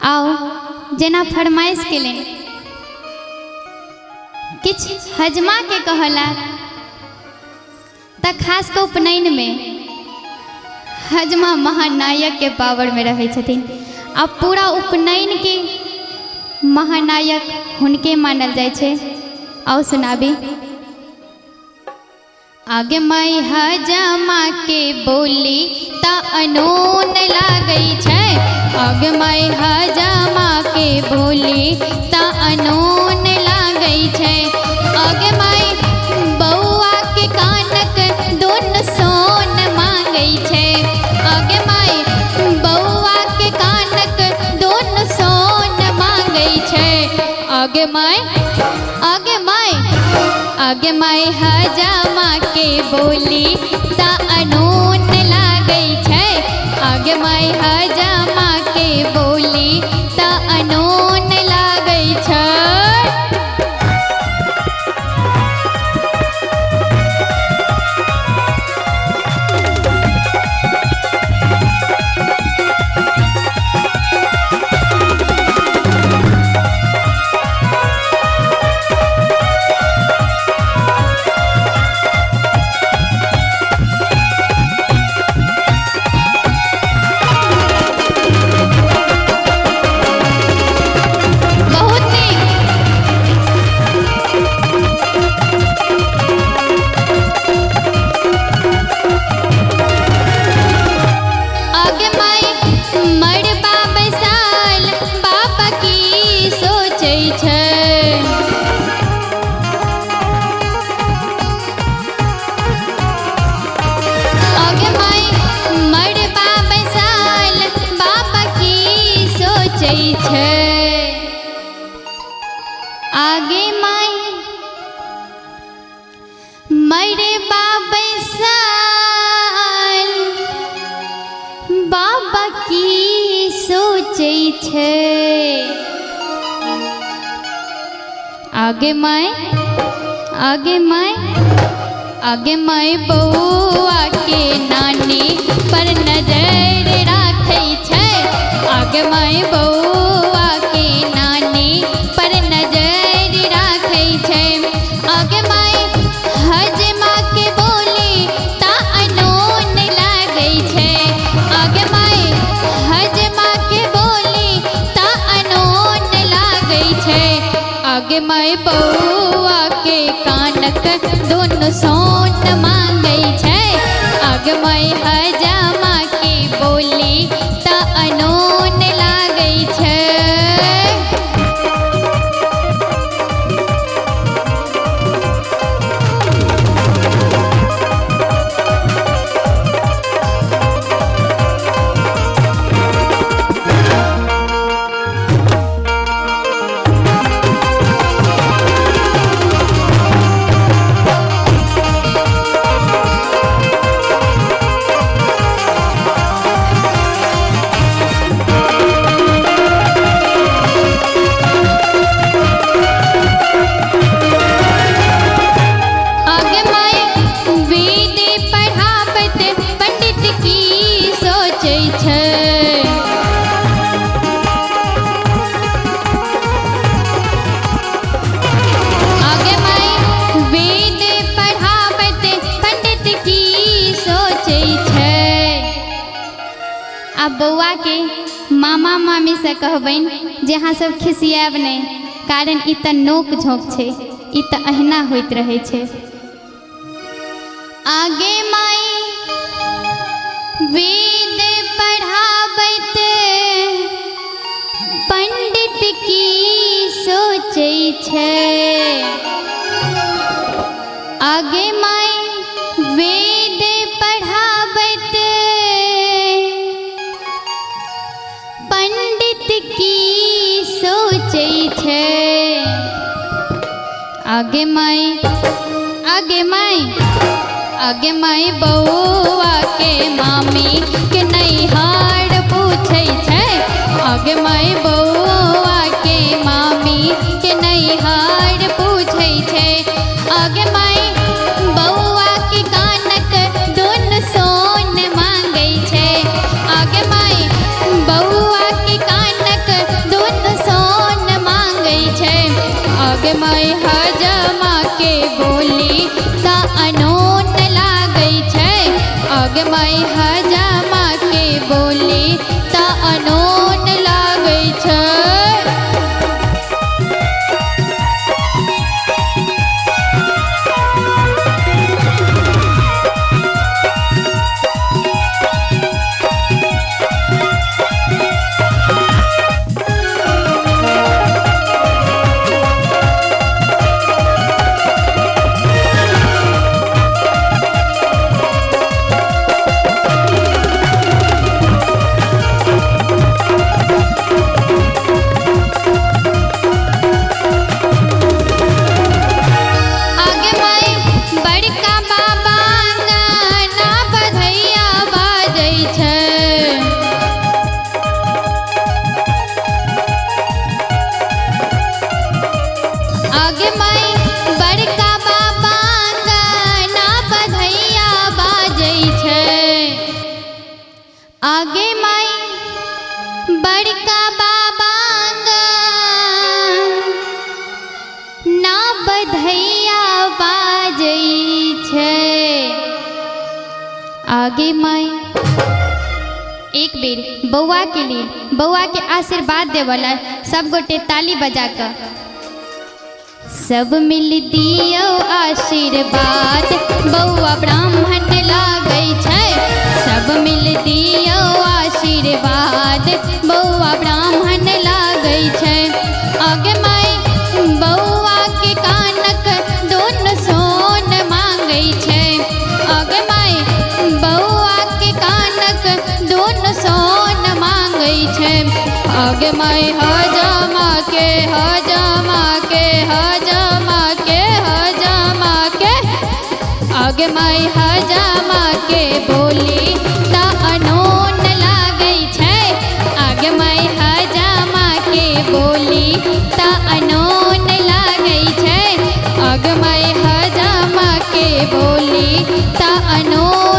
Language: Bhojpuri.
आओ जेना फरमाइश केले किछ हजमा के कहला त खास के उपनयन में हजमा महानायक के पावर में रहे छथिन। अब पूरा उपनयन के महानायक हुनके मानल जाय छे। आओ सुनाबी। आगे माई हजमा के बोली ता अनून लागई छे। आगे माई हजमा के बोली ता अनून लागई छे। आगे माई बउआ के कानक दोन सोन मांगई छे। आगे माई बउआ के कानक दोन सोन मांगई छे। आगे माई आगे माई हजमा के बोली ता अनून लागई छे। आगे माई हजमा के बोली ता अनून लागई छे। आगे माई मरे बाबा साल बाबा की सोचे छे। आगे माई बउआ के नानी पर नजर राखै छे। आगे माई बउआ के नानी पर नजर राखै छे। आगे माई हजमा के बोली ता अनून लागै छे। आगे माई हजमा के बोली ता अनून लागै छे। आगे माई बउआ के कानक दोनों सोन मांगई छे। आगे माई हजमा के बोली ता अनून लागई छे। अब बउआ के मामा मामी से कहबन जे अहाँ सब खिसियाब नहीं, कारण इ त नोक झोंक छे, इ त अहिना होइत रहे छे। आगे माई वेद पढ़ाबत पंडित की सोचे छे। आगे माई वेद पढ़ाबत पंडित की सोचे छे। आगे माई बउआ के मामी के नैहर पूछे छे। आगे माई बउआ के मामी के नैहर पूछे छे। आगे माई बउआ के कानक दोन सोन मांगे छे। आगे माई बउआ के कानक बड़का बाबांग ना बधैया बाजै छै। आगे माई एक बेर बौआ के लिए बौआ के आशीर्वाद देवला सब गोटे ताली बजा कर सब मिल दियो आशीर्वाद बौआ ब्राह्मण लागै छै। सब मिल दियो आशीर्वाद बौआ ब्राह्मण लागै छै। आगे माई बौआ के कानक दोनों सोन मांगै छै। आगे माई बौआ के कानक दोनों सोन मांगै छै। आगे माई हजमा के हजमा के हजमा के हजमा के आगे माई हजमा के बोली ता अनोन लागै छै। आगे माई हजमा के बोली ता अनोन लागै छै। आगे माई हजमा के बोली ता अनोन